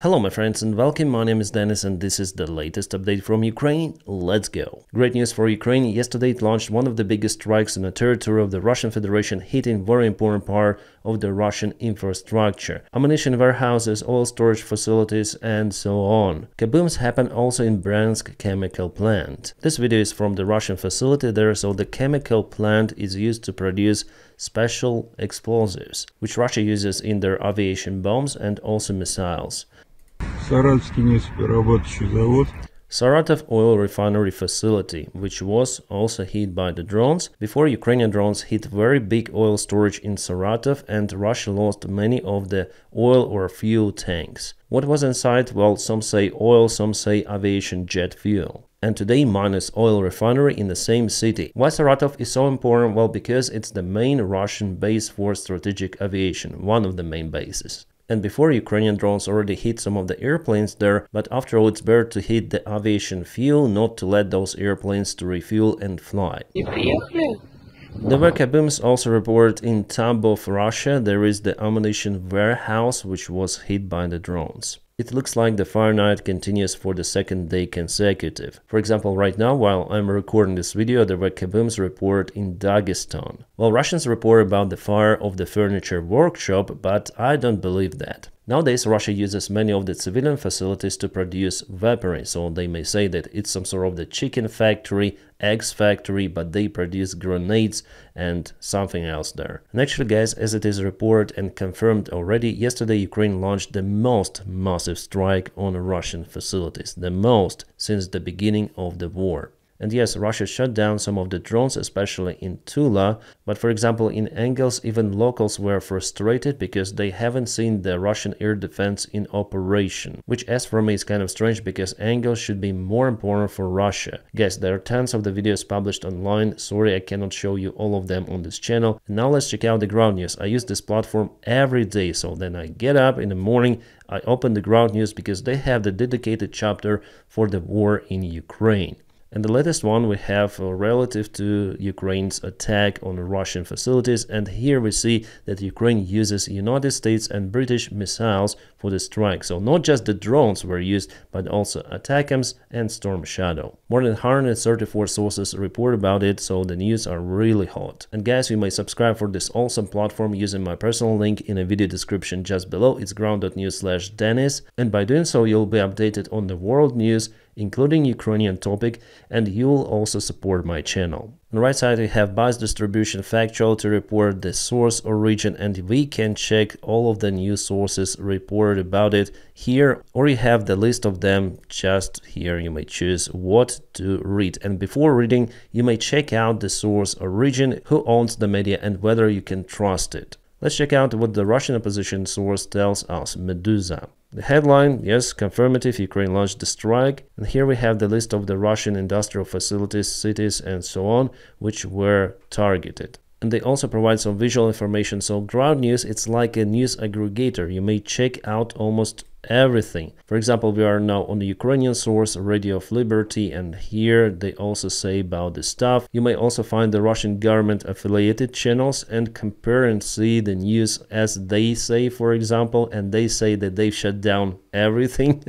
Hello my friends and welcome, my name is Dennis and this is the latest update from Ukraine. Let's go! Great news for Ukraine. Yesterday it launched one of the biggest strikes on the territory of the Russian Federation, hitting very important part of the Russian infrastructure, ammunition warehouses, oil storage facilities and so on. Kabooms happened also in Bryansk chemical plant. This video is from the Russian facility there, so the chemical plant is used to produce special explosives, which Russia uses in their aviation bombs and also missiles. Saratov oil refinery facility, which was also hit by the drones. Before, Ukrainian drones hit very big oil storage in Saratov and Russia lost many of the oil or fuel tanks. What was inside? Well, some say oil, some say aviation jet fuel. And today minus oil refinery in the same city. Why Saratov is so important? Well, because it's the main Russian base for strategic aviation, one of the main bases. And before, Ukrainian drones already hit some of the airplanes there, but after all it's better to hit the aviation fuel, not to let those airplanes to refuel and fly. The Kabooms also report in Tambov, Russia, there is the ammunition warehouse which was hit by the drones. It looks like the fire night continues for the second day consecutive. For example, right now, while I'm recording this video, there were Kabooms report in Dagestan. Well, Russians report about the fire of the furniture workshop, but I don't believe that. Nowadays, Russia uses many of the civilian facilities to produce weaponry, so they may say that it's some sort of the chicken factory, eggs factory, but they produce grenades and something else there. And actually, guys, as it is reported and confirmed already, yesterday Ukraine launched the most massive strike on Russian facilities, the most since the beginning of the war. And yes, Russia shut down some of the drones, especially in Tula, but for example in Engels even locals were frustrated because they haven't seen the Russian air defense in operation, which as for me is kind of strange because Engels should be more important for Russia. Guys, there are tons of the videos published online, sorry I cannot show you all of them on this channel. And now let's check out the ground news. I use this platform every day, so then I get up in the morning, I open the ground news because they have the dedicated chapter for the war in Ukraine. And the latest one we have relative to Ukraine's attack on Russian facilities, and here we see that Ukraine uses United States and British missiles for the strike. So not just the drones were used, but also ATACMS and Storm Shadow. More than 134 sources report about it, so the news are really hot. And guys, you may subscribe for this awesome platform using my personal link in a video description just below. It's ground.news/Dennis, and by doing so you'll be updated on the world news, including Ukrainian topic, and you will also support my channel. On the right side we have bias distribution factual to report the source origin, and we can check all of the news sources reported about it here, or you have the list of them just here. You may choose what to read, and before reading you may check out the source origin, who owns the media and whether you can trust it. Let's check out what the Russian opposition source tells us, Meduza. The headline, yes, confirmative, Ukraine launched the strike. And here we have the list of the Russian industrial facilities, cities and so on, which were targeted. And they also provide some visual information, so ground news, it's like a news aggregator. You may check out almost everything. For example, we are now on the Ukrainian source, Radio of Liberty, and here they also say about the stuff. You may also find the Russian government affiliated channels and compare and see the news as they say, for example, and they say that they've shut down everything.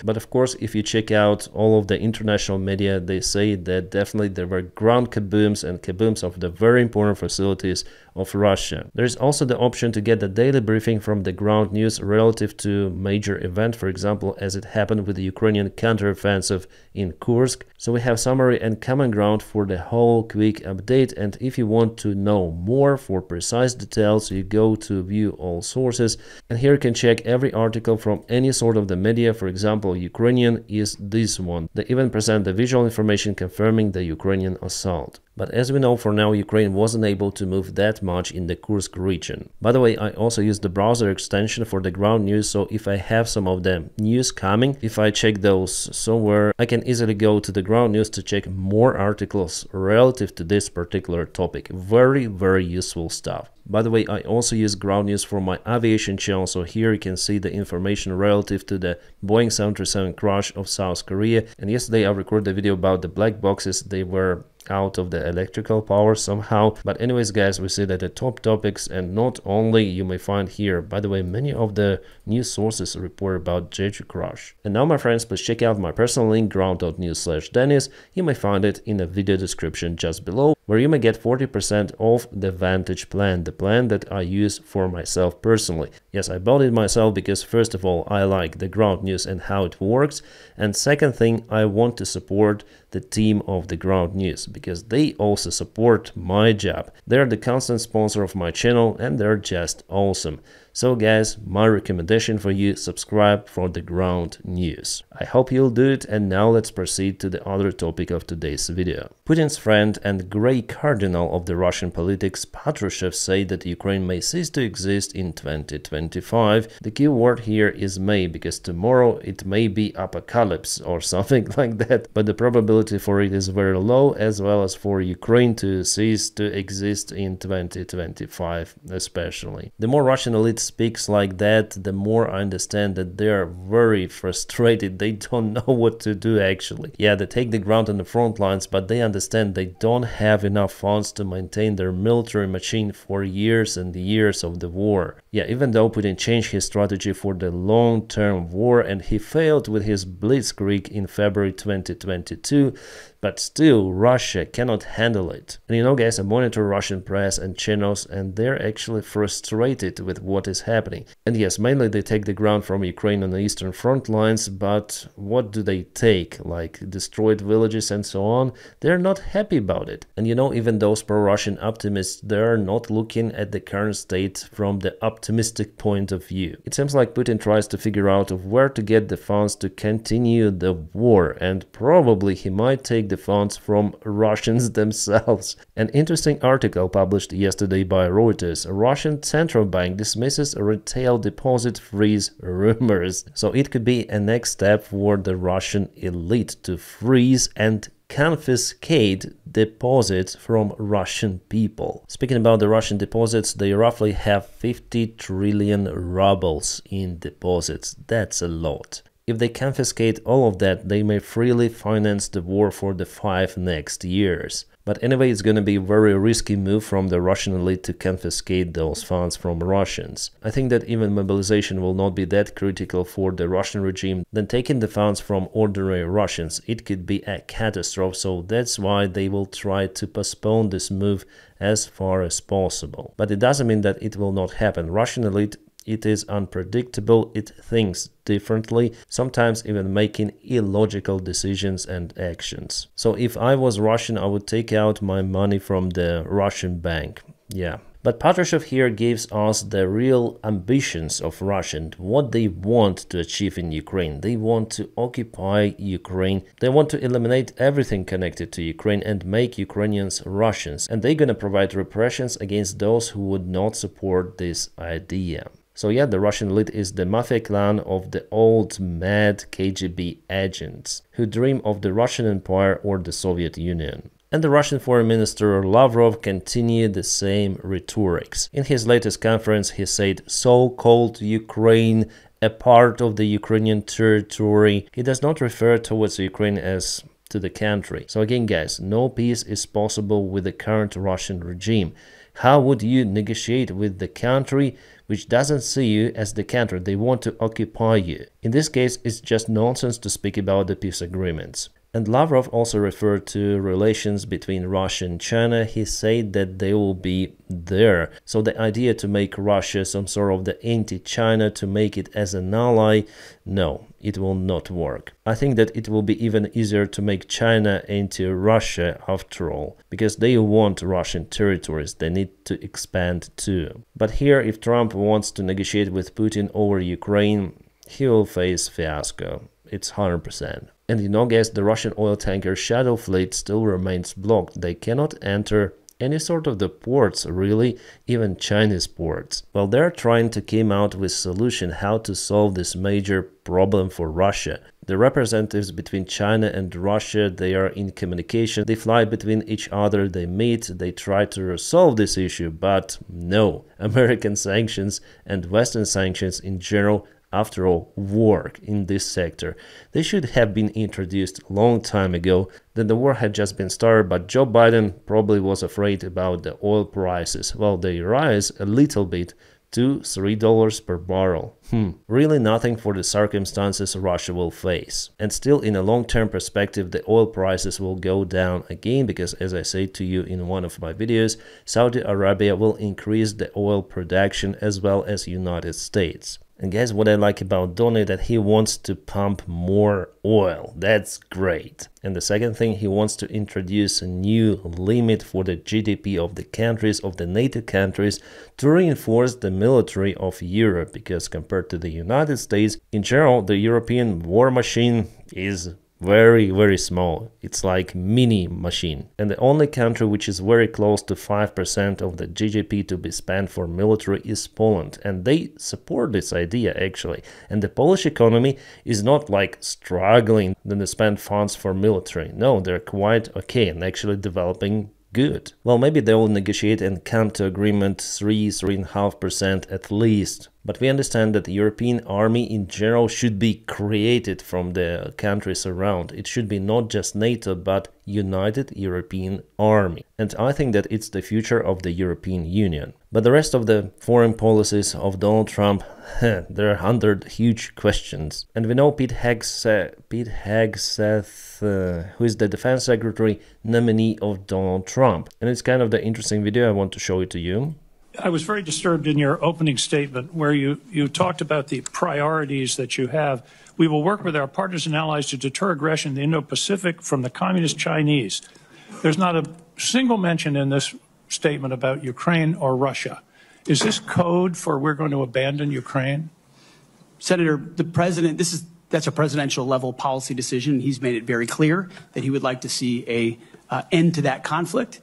But of course, if you check out all of the international media, they say that definitely there were ground kabooms and kabooms of the very important facilities of Russia. There is also the option to get the daily briefing from the ground news relative to major event, for example, as it happened with the Ukrainian counteroffensive in Kursk. So we have summary and common ground for the whole quick update, and if you want to know more for precise details, you go to view all sources, and here you can check every article from any sort of the media. For example, Ukrainian is this one. They even present the visual information confirming the Ukrainian assault. But as we know, for now, Ukraine wasn't able to move that much in the Kursk region. By the way, I also use the browser extension for the ground news, so if I have some of the news coming, if I check those somewhere, I can easily go to the ground news to check more articles relative to this particular topic. Very, very useful stuff. By the way, I also use ground news for my aviation channel, so here you can see the information relative to the Boeing 737 crash of South Korea. And yesterday I recorded a video about the black boxes. They were out of the electrical power somehow. But anyways, guys, we see that the top topics, and not only, you may find here, by the way, many of the news sources report about Jeju crash. And now, my friends, please check out my personal link, ground.news/Dennis. You may find it in the video description just below, where you may get 40% off the Vantage plan, the plan that I use for myself personally. Yes, I bought it myself because first of all, I like the ground news and how it works. And second thing, I want to support the team of the ground news because they also support my job. They're the constant sponsor of my channel and they're just awesome. So guys, my recommendation for you, subscribe for the ground news. I hope you'll do it, and now let's proceed to the other topic of today's video. Putin's friend and grey cardinal of the Russian politics, Patrushev, said that Ukraine may cease to exist in 2025. The key word here is may, because tomorrow it may be apocalypse or something like that, but the probability for it is very low, as well as for Ukraine to cease to exist in 2025 especially. The more Russian elites speaks like that, the more I understand that they are very frustrated. They don't know what to do actually. Yeah, they take the ground on the front lines, but they understand they don't have enough funds to maintain their military machine for years and years of the war. Yeah, even though Putin changed his strategy for the long-term war and he failed with his blitzkrieg in February 2022, but still Russia cannot handle it. And you know guys, I monitor Russian press and channels, and they're actually frustrated with what is happening. And yes, mainly they take the ground from Ukraine on the eastern front lines, but what do they take? Like destroyed villages and so on? They're not happy about it. And you know, even those pro-Russian optimists, they're not looking at the current state from the optimistic point of view. It seems like Putin tries to figure out of where to get the funds to continue the war, and probably he might take the funds from Russians themselves. An interesting article published yesterday by Reuters: Russian central bank dismisses retail deposit freeze rumors. So it could be a next step for the Russian elite to freeze and confiscate deposits from Russian people. Speaking about the Russian deposits, they roughly have 50 trillion rubles in deposits. That's a lot. If they confiscate all of that, they may freely finance the war for the 5 next years. But anyway, it's gonna be a very risky move from the Russian elite to confiscate those funds from Russians. I think that even mobilization will not be that critical for the Russian regime than taking the funds from ordinary Russians. It could be a catastrophe, so that's why they will try to postpone this move as far as possible. But it doesn't mean that it will not happen. Russian elite, it is unpredictable, it thinks differently, sometimes even making illogical decisions and actions. So if I was Russian, I would take out my money from the Russian bank. Yeah. But Patrushev here gives us the real ambitions of Russia and what they want to achieve in Ukraine. They want to occupy Ukraine. They want to eliminate everything connected to Ukraine and make Ukrainians Russians. And they're gonna provide repressions against those who would not support this idea. So yeah, the Russian elite is the mafia clan of the old mad KGB agents who dream of the Russian Empire or the Soviet Union. And the Russian Foreign Minister Lavrov continued the same rhetorics. In his latest conference, he said so-called Ukraine, a part of the Ukrainian territory. He does not refer towards Ukraine as to the country. So again, guys, no peace is possible with the current Russian regime. How would you negotiate with the country which doesn't see you as the country? They want to occupy you. In this case, it's just nonsense to speak about the peace agreements. And Lavrov also referred to relations between Russia and China. He said that they will be there. So the idea to make Russia some sort of the anti-China, to make it as an ally, no, it will not work. I think that it will be even easier to make China anti-Russia after all, because they want Russian territories, they need to expand too. But here, if Trump wants to negotiate with Putin over Ukraine, he will face fiasco. It's 100%. And you know guys, the Russian oil tanker Shadow Fleet still remains blocked. They cannot enter any sort of the ports, really, even Chinese ports. Well, they're trying to come out with solution how to solve this major problem for Russia. The representatives between China and Russia, they are in communication, they fly between each other, they meet, they try to resolve this issue, but no, American sanctions and Western sanctions in general, after all, work in this sector. They should have been introduced a long time ago. Then the war had just been started, but Joe Biden probably was afraid about the oil prices. Well, they rise a little bit to $3 per barrel. Really nothing for the circumstances Russia will face. And still, in a long-term perspective, the oil prices will go down again because, as I said to you in one of my videos, Saudi Arabia will increase the oil production as well as United States. And guys, what I like about Donny, that he wants to pump more oil. That's great. And the second thing, he wants to introduce a new limit for the GDP of the countries, of the NATO countries, to reinforce the military of Europe, because compared to the United States, in general, the European war machine is very small. It's like mini machine. And the only country which is very close to 5% of the GDP to be spent for military is Poland. And they support this idea actually. And the Polish economy is not like struggling to spend funds for military. No, they're quite okay and actually developing good. Well, maybe they will negotiate and come to agreement 3.5% at least. But we understand that the European army in general should be created from the countries around. It should be not just NATO, but United European Army. And I think that it's the future of the European Union. But the rest of the foreign policies of Donald Trump, they're under huge questions. And we know Pete Hegseth, who is the defense secretary nominee of Donald Trump. And it's kind of the interesting video. I want to show it to you. I was very disturbed in your opening statement where you talked about the priorities that you have. We will work with our partners and allies to deter aggression in the Indo-Pacific from the communist Chinese. There's not a single mention in this statement about Ukraine or Russia. Is this code for we're going to abandon Ukraine? Senator, the president, that's a presidential level policy decision. He's made it very clear that he would like to see a end to that conflict.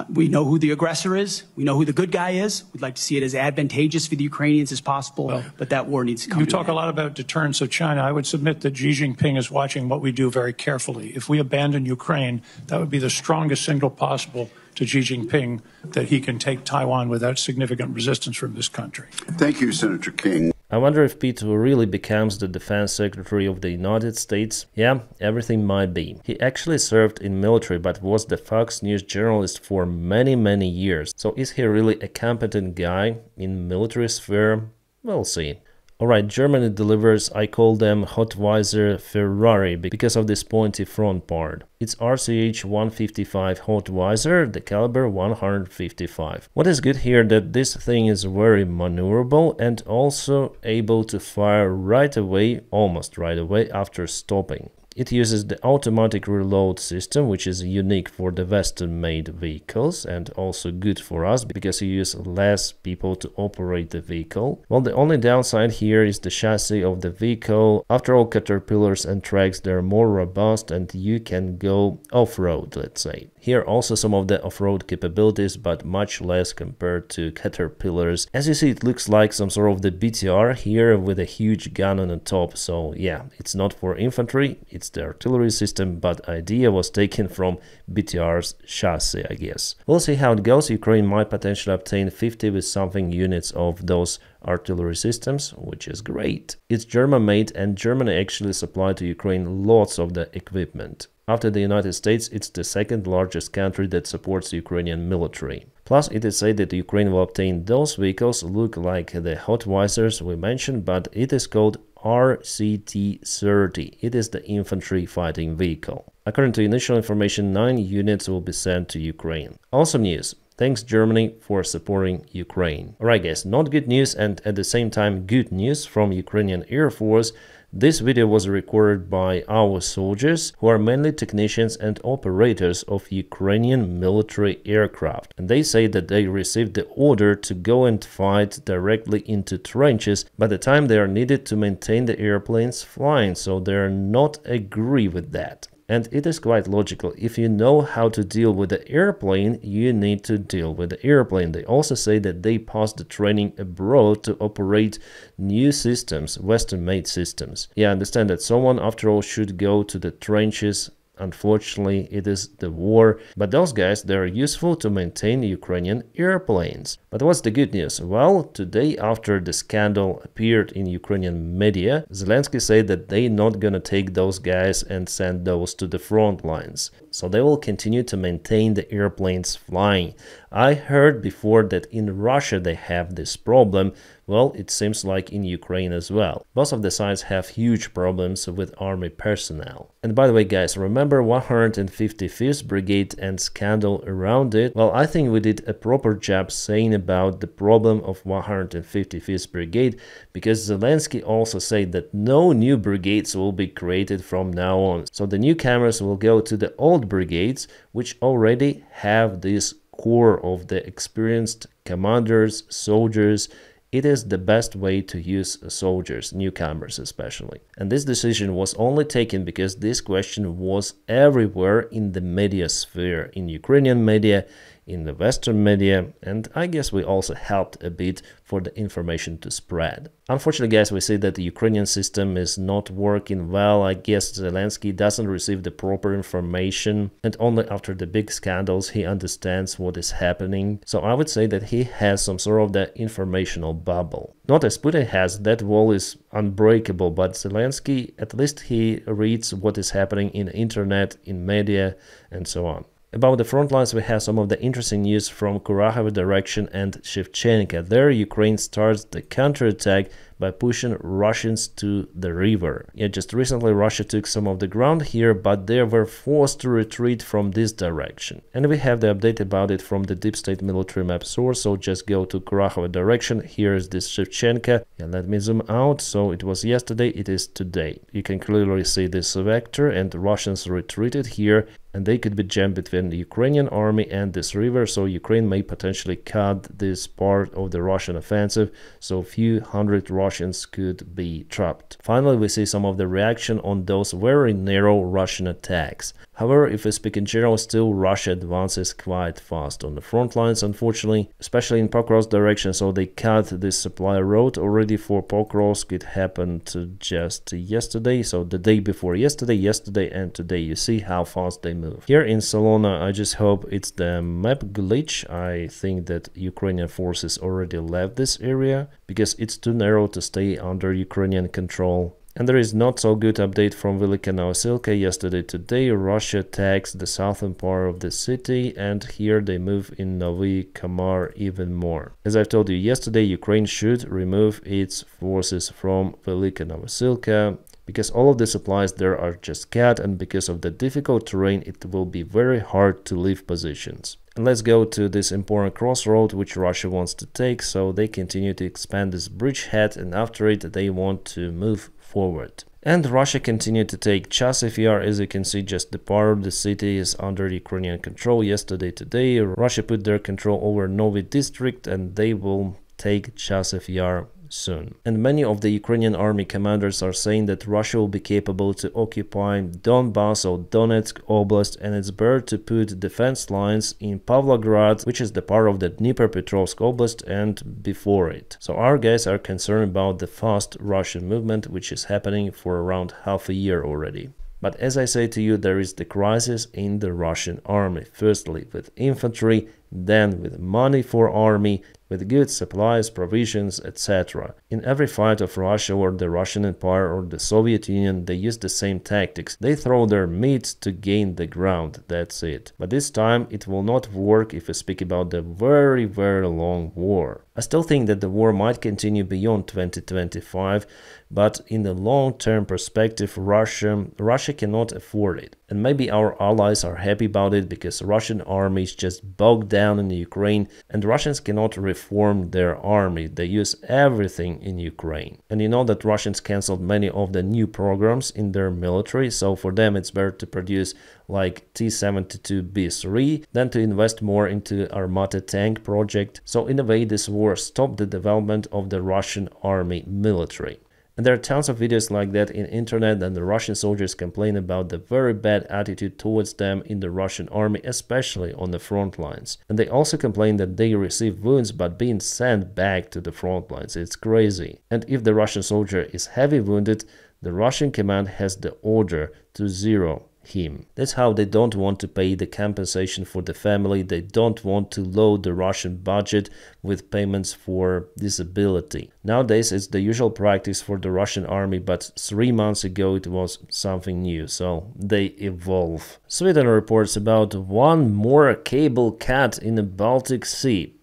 We know who the aggressor is. We know who the good guy is. We'd like to see it as advantageous for the Ukrainians as possible, but that war needs to come to an end. You talk a lot about deterrence of China. I would submit that Xi Jinping is watching what we do very carefully. If we abandon Ukraine, that would be the strongest signal possible to Xi Jinping that he can take Taiwan without significant resistance from this country. Thank you, Senator King. I wonder if Pete really becomes the defense secretary of the United States. Yeah, everything might be. He actually served in military but was the Fox News journalist for many years. So is he really a competent guy in military sphere? We'll see. Alright, Germany delivers, I call them Hotweiser Ferrari because of this pointy front part. It's RCH 155 Hotweiser, the caliber 155. What is good here that this thing is very maneuverable and also able to fire right away, almost right away after stopping. It uses the automatic reload system, which is unique for the Western-made vehicles and also good for us because you use less people to operate the vehicle. Well, the only downside here is the chassis of the vehicle. After all, Caterpillars and Treks, they're more robust and you can go off-road, let's say. Here also some of the off-road capabilities, but much less compared to Caterpillars. As you see, it looks like some sort of the BTR here with a huge gun on the top. So yeah, it's not for infantry, it's the artillery system, but idea was taken from BTR's chassis, I guess. We'll see how it goes. Ukraine might potentially obtain 50 with something units of those artillery systems, which is great. It's German made and Germany actually supplied to Ukraine lots of the equipment. After the United States, it's the second largest country that supports the Ukrainian military. Plus, it is said that Ukraine will obtain those vehicles, look like the Hotweisers we mentioned, but it is called RCT-30. It is the infantry fighting vehicle. According to initial information, 9 units will be sent to Ukraine. Awesome news. Thanks Germany for supporting Ukraine. Alright guys, not good news and at the same time good news from Ukrainian Air Force. This video was recorded by our soldiers who are mainly technicians and operators of Ukrainian military aircraft. And they say that they received the order to go and fight directly into trenches by the time they are needed to maintain the airplanes flying, so they are not agree with that. And it is quite logical. If you know how to deal with the airplane, you need to deal with the airplane. They also say that they passed the training abroad to operate new systems, Western-made systems. Yeah, I understand that someone, after all, should go to the trenches. Unfortunately, it is the war, but those guys, they're useful to maintain Ukrainian airplanes. But what's the good news? Well, today, after the scandal appeared in Ukrainian media, Zelensky said that they're not gonna take those guys and send those to the front lines. So they will continue to maintain the airplanes flying. I heard before that in Russia they have this problem. Well, it seems like in Ukraine as well. Both of the sides have huge problems with army personnel. And by the way, guys, remember 155th Brigade and scandal around it? Well, I think we did a proper job saying about the problem of 155th Brigade, because Zelensky also said that no new brigades will be created from now on. So the newcomers will go to the old brigades, which already have this core of the experienced commanders, soldiers. It is the best way to use soldiers, newcomers especially. And this decision was only taken because this question was everywhere in the media sphere, in Ukrainian media, in the Western media, and I guess we also helped a bit for the information to spread. Unfortunately, guys, we see that the Ukrainian system is not working well. I guess Zelensky doesn't receive the proper information, and only after the big scandals he understands what is happening. So I would say that he has some sort of the informational bubble. Not as Putin has, that wall is unbreakable, but Zelensky, at least he reads what is happening in the internet, in media, and so on. About the front lines, we have some of the interesting news from Kurahovo direction and Shevchenka. There, Ukraine starts the counterattack by pushing Russians to the river. Yeah, just recently Russia took some of the ground here, but they were forced to retreat from this direction. And we have the update about it from the Deep State military map source, so just go to Kurahovo direction. Here is this Shevchenka. Yeah, let me zoom out. So it was yesterday, it is today. You can clearly see this vector, and the Russians retreated here, and they could be jammed between the Ukrainian army and this river, so Ukraine may potentially cut this part of the Russian offensive, so a few hundred Russians could be trapped. Finally, we see some of the reaction on those very narrow Russian attacks. However, if we speak in general, still Russia advances quite fast on the front lines, unfortunately, especially in Pokrovsk direction, so they cut this supply road already for Pokrovsk. It happened just yesterday, so the day before yesterday and today. You see how fast they move. Here in Salona, I just hope it's the map glitch. I think that Ukrainian forces already left this area because it's too narrow to stay under Ukrainian control. And there is not so good update from Velika Novosilka yesterday. Today Russia attacks the southern part of the city, and here they move in Novy Kamar even more. As I've told you yesterday, Ukraine should remove its forces from Velika Novosilka, because all of the supplies there are just cut, and because of the difficult terrain it will be very hard to leave positions. And let's go to this important crossroad which Russia wants to take, so they continue to expand this bridgehead, and after it they want to move forward. And Russia continued to take Chasiv Yar. As you can see, just the part of the city is under Ukrainian control. Today, Russia put their control over Novi district, and they will take Chasiv Yar soon. And many of the Ukrainian army commanders are saying that Russia will be capable to occupy Donbass or Donetsk Oblast, and it's better to put defense lines in Pavlograd, which is the part of the Dnipropetrovsk Oblast, and before it. So our guys are concerned about the fast Russian movement, which is happening for around half a year already. But as I say to you, there is the crisis in the Russian army. Firstly with infantry, then with money for army, with goods, supplies, provisions, etc. In every fight of Russia or the Russian Empire or the Soviet Union, they use the same tactics. They throw their meat to gain the ground, that's it. But this time it will not work if we speak about the very, very long war. I still think that the war might continue beyond 2025, but in the long-term perspective, Russia cannot afford it. And maybe our allies are happy about it because the Russian army is just bogged down in Ukraine, and Russians cannot reform their army. They use everything in Ukraine. And you know that Russians cancelled many of the new programs in their military, so for them it's better to produce like T-72B3 than to invest more into Armata tank project. So in a way this war stopped the development of the Russian army military. And there are tons of videos like that in internet, and the Russian soldiers complain about the very bad attitude towards them in the Russian army, especially on the front lines. And they also complain that they receive wounds but being sent back to the front lines. It's crazy. And if the Russian soldier is heavy wounded, the Russian command has the order to zero him. That's how they don't want to pay the compensation for the family. They don't want to load the Russian budget with payments for disability. Nowadays it's the usual practice for the Russian army, but 3 months ago it was something new, so they evolve. Sweden reports about one more cable cut in the Baltic Sea.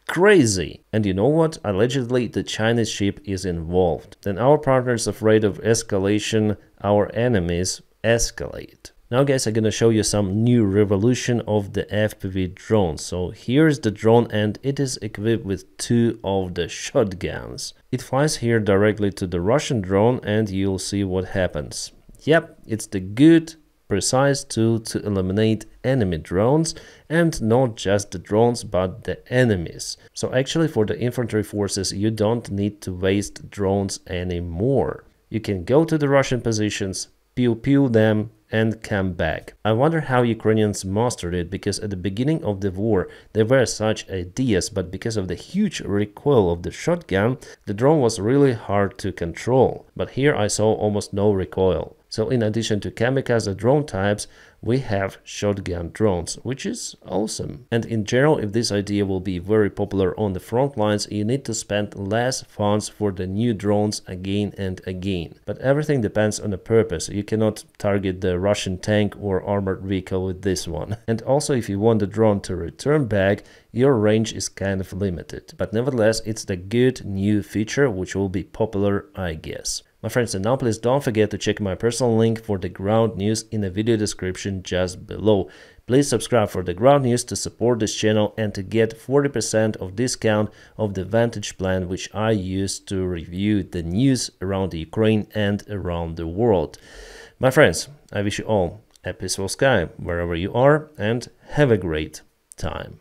Crazy! And you know what? Allegedly the Chinese ship is involved. Then our partners afraid of escalation, our enemies escalate. Now guys, I'm gonna show you some new revolution of the FPV drone. So here's the drone and it is equipped with 2 of the shotguns. It flies here directly to the Russian drone and you'll see what happens. Yep, it's the good, precise tool to eliminate enemy drones, and not just the drones but the enemies. So actually for the infantry forces you don't need to waste drones anymore. You can go to the Russian positions, pew them and come back. I wonder how Ukrainians mastered it, because at the beginning of the war there were such ideas, but because of the huge recoil of the shotgun, the drone was really hard to control. But here I saw almost no recoil. So in addition to kamikaze drone types, we have shotgun drones, which is awesome. And in general, if this idea will be very popular on the front lines, you need to spend less funds for the new drones again and again. But everything depends on the purpose. You cannot target the Russian tank or armored vehicle with this one. And also, if you want the drone to return back, your range is kind of limited. But nevertheless, it's the good new feature which will be popular, I guess. My friends, and now please don't forget to check my personal link for the ground news in the video description just below. Please subscribe for the ground news to support this channel and to get 40% of discount of the Vantage plan which I use to review the news around the Ukraine and around the world. My friends, I wish you all a peaceful sky wherever you are and have a great time.